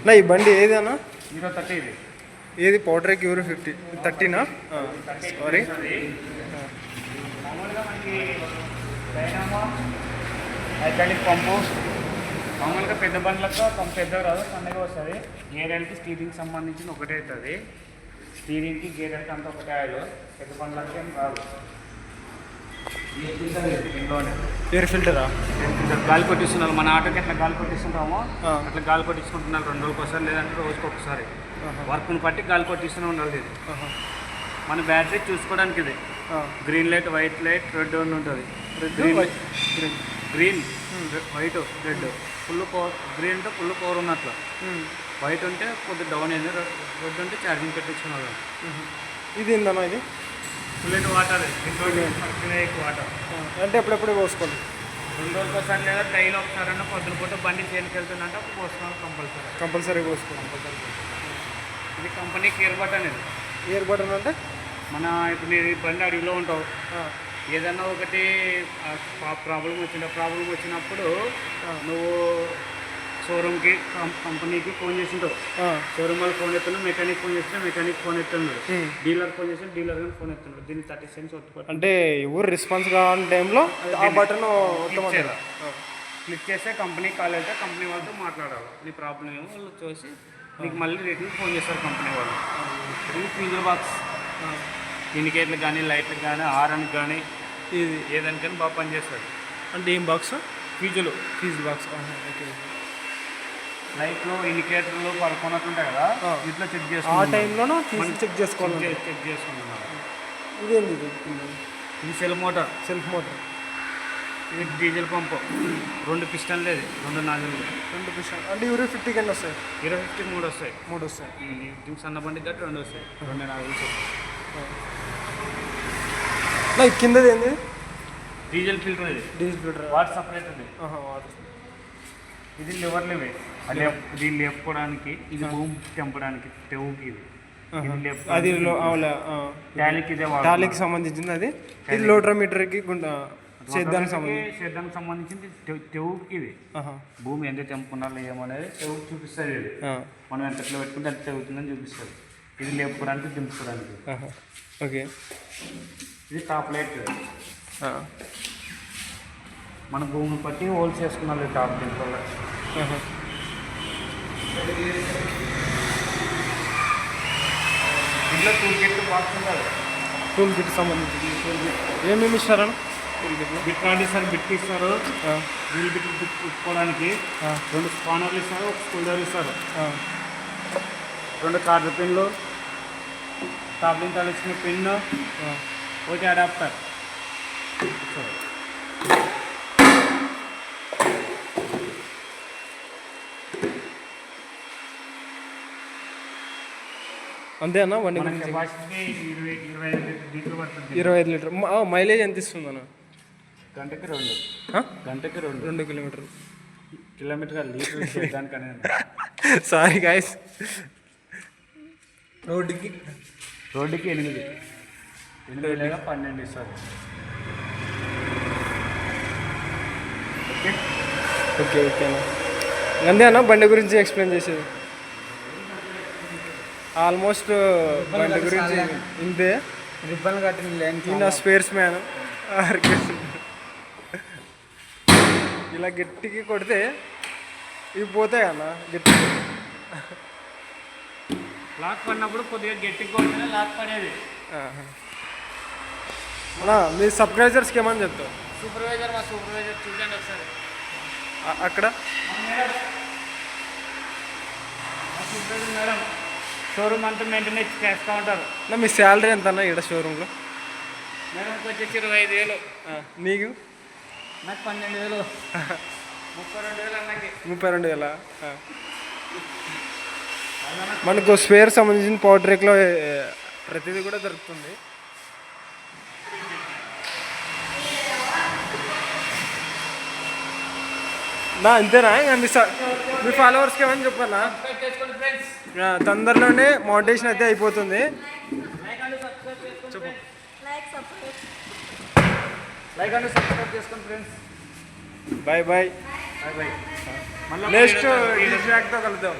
నా ఈ బండి ఏదన్నా హీరో 30 ఇది. ఏది పౌడర్కి యూరో 50 30నా సారీ. మామూలుగా మనకి డైనామో హైడ్రాలిక్ పంపు మామూలుగా పెద్ద బండ్లకు పంపు పెద్దగా రాదు, సన్నగా వస్తుంది. గేర్కి స్టీరింగ్కి సంబంధించిన ఒకటే అవుతుంది. స్టీరింగ్కి గేర్కి అంతా ఒకటే ఆయిల్. పెద్ద బండ్లకి ఏం రాదు. ఇంట్లోనే ఎయిర్ ఫిల్టరా? గాలి కొట్టిస్తున్నారు. మన ఆటోకి ఎట్లా గాలి కొట్టిస్తుంటామో అట్లా గాలి కొట్టించుకుంటున్నారు 2 రోజులకు ఒకసారి, లేదంటే రోజుకి ఒకసారి. వర్క్ని బట్టి గాలి కొట్టిస్తూనే ఉండాలి. ఇది మన బ్యాటరీ చూసుకోవడానికి. ఇది green light, white light, red అని ఉంటుంది. Green, white, red. Full power. Green అంటే ఫుల్ పవర్ ఉన్నట్లు, వైట్ ఉంటే కొద్దిగా డౌన్ అయింది, రెడ్ ఉంటే ఛార్జింగ్ పెట్టించుకున్నారు. ఇది ఏందన్నా? ఇది ఫుల్ వాటర్, వాటర్ అంటే ఎప్పుడెప్పుడు పోసుకోవాలి? 2 రోజులకు ఒకసారి లేదా డైలీ ఒకసారి పొద్దున పూట బండి చేనుకి వెళ్తుందంటే అప్పుడు పోసుకోవాలి. కంపల్సరీ పోసుకోవాలి. ఇది కంపెనీకి ఇయర్ బటన్. ఇది ఇయర్ బటన్ అంటే మన ఇప్పుడు నీ బండి అడవిలో ఉంటావు, ఏదన్నా ఒకటి ప్రాబ్లం వచ్చినప్పుడు నువ్వు షోరూమ్కి కంపెనీకి ఫోన్ చేసింటావు. షోరూమ్ వాళ్ళు ఫోన్ ఎత్తున్నాడు, మెకానిక్ ఫోన్ చేస్తే మెకానిక్ ఫోన్ ఎత్తున్నాడు, డీలర్ ఫోన్ చేస్తే డీలర్ కానీ ఫోన్ ఎత్తున్నాడు. దీన్ని 30 సెకండ్స్ ఒత్తుకోవాలి. అంటే ఎవరు రెస్పాన్స్ కావాలని టైంలో ఆ బటన్ క్లిక్ చేస్తే కంపెనీ కాల్ అయితే కంపెనీ వాళ్ళతో మాట్లాడాలి. నీ ప్రాబ్లం ఏమో వాళ్ళు చూసి నీకు మళ్ళీ రిటర్న్ ఫోన్ చేస్తారు కంపెనీ వాళ్ళు. ఇది ఫ్యూజర్ బాక్స్. ఇండికేటర్లు కానీ, లైట్లకు కానీ, హారన్కి కానీ, ఇది ఏదానికైనా బాగా పనిచేస్తుంది. అంటే ఏం బాక్స్? ఫీజులు. Fuse box. ఓకే. లైట్లు, ఇండికేటర్లు పడుకున్నట్టుంటాయి కదా, ఇట్లా చెక్ చేసుకో. ఆ టైంలోనూ చెక్ చేసుకోవాలి. చెక్ చేసుకుంటున్నాం. ఇదేంటి? ఇది సెల్ఫ్ మోటార్. ఇది డీజిల్ పంపు. 2 పిస్టన్లు, ఇది 2 నాజిల్లు. 2 పిస్టన్ అంటే యూరో 50 కింద వస్తాయి. యూరో 50 3 వస్తాయి. 3 వస్తాయి. దీనికి సన్న బండి గట్టి 2 వస్తాయి. 2 నాజిల్స్. కిందది ఏంది? Diesel filter. ఇది డీజిల్ ఫిల్టర్. వాటర్ సపరేట్ ఉంది. ఇది లివర్లు. ఇవి ఇది లేపుకోవడానికి, ఇది భూమి తెంపడానికి, తెవుకి. ఇది అది టాలీకి సంబంధించింది. అది ఇది లోట్రోమీటర్కి సేద్యానికి సంబంధించింది. తెవుకి ఇది భూమి ఎంత తెంపుకున్నారో ఏమనేది తెవుకి చూపిస్తుంది. ఇది మనం ఎంత ఎట్లా పెట్టుకుంటే ఎంత తెగుతుందని చూపిస్తుంది. ఇది లేపుకోవడానికి, దింపుకోవడానికి. ఓకే. ఇది టాప్ లైట్. మన భూమిని బట్టి హోల్స్ చేసుకున్నాం టాప్ దీంట్లో. ఇంట్లో టూల్ కిట్ బాక్స్ ఉంటుంది. టూల్ కిట్ సంబంధించి ఏమేమి ఇస్తారని? బిట్ రాడ్ ఇస్తారు, బిట్ ఇస్తారు, వీల్ బిట్ కుట్టుకోవడానికి 2 స్పానర్లు ఇస్తారు, 1 స్కూలర్ ఇస్తారు, 2 కార్డు పిన్లు, టాప్లింగ్ తలిచిన పిన్, 1 అడాప్టర్. అంతే అన్న. బండి కెపాసిటీ 25 లీటర్లు పడుతుంది. 25 లీటర్. మైలేజ్ ఎంత ఇస్తుంది అన్న? గంటకి 2. 2 కిలోమీటర్లు. కిలోమీటర్ లీటర్ దానికనే. Sorry guys. రోడ్డుకి 8 లేదా 12 ఇస్తారు. ఓకే అన్న. అంతే అన్న బండి గురించి ఎక్స్ప్లెయిన్ చేసేది. ఆల్మోస్ట్ బండి గురించి ఇంతే. రిబ్బన్ కట్టిన నా స్పేర్స్ మ్యాన్. ఇలా గట్టికి కొడితే ఇవి పోతాయి అన్న. గట్టికి లాక్ పడినప్పుడు కొద్దిగా గట్టిగా కొడితేనే లాక్ పడేది. అన్నా మీ సబ్స్క్రైబర్స్కి ఏమని చెప్తావు? మా సూపర్వైజర్ చూడండి ఒకసారి అక్కడ. సూపర్వైజర్ మేడం షోరూమ్ అంతా మెయింటెనెన్స్ చేస్తూ ఉంటారు. మీ శాలరీ ఎంత అన్న ఇక్కడ షోరూంలో? మేడంకి వచ్చేసి 25,000. నీకు? నాకు 12,000. 32,000 అన్నకి. 32,000. మనకు స్పేర్ సంబంధించిన పవర్ ట్రేక్లో ప్రతిదీ కూడా దొరుకుతుంది. అంతేనా? మీ ఫాలోవర్స్కి ఏమని చెప్పాలా? తొందరలోనే మోటివేషన్ అయితే అయిపోతుంది. చెప్పు. లైక్ అండ్ సబ్స్క్రైబ్ చేసుకోండి ఫ్రెండ్స్. బాయ్. నెక్స్ట్ ట్రాక్తో కలుద్దాం.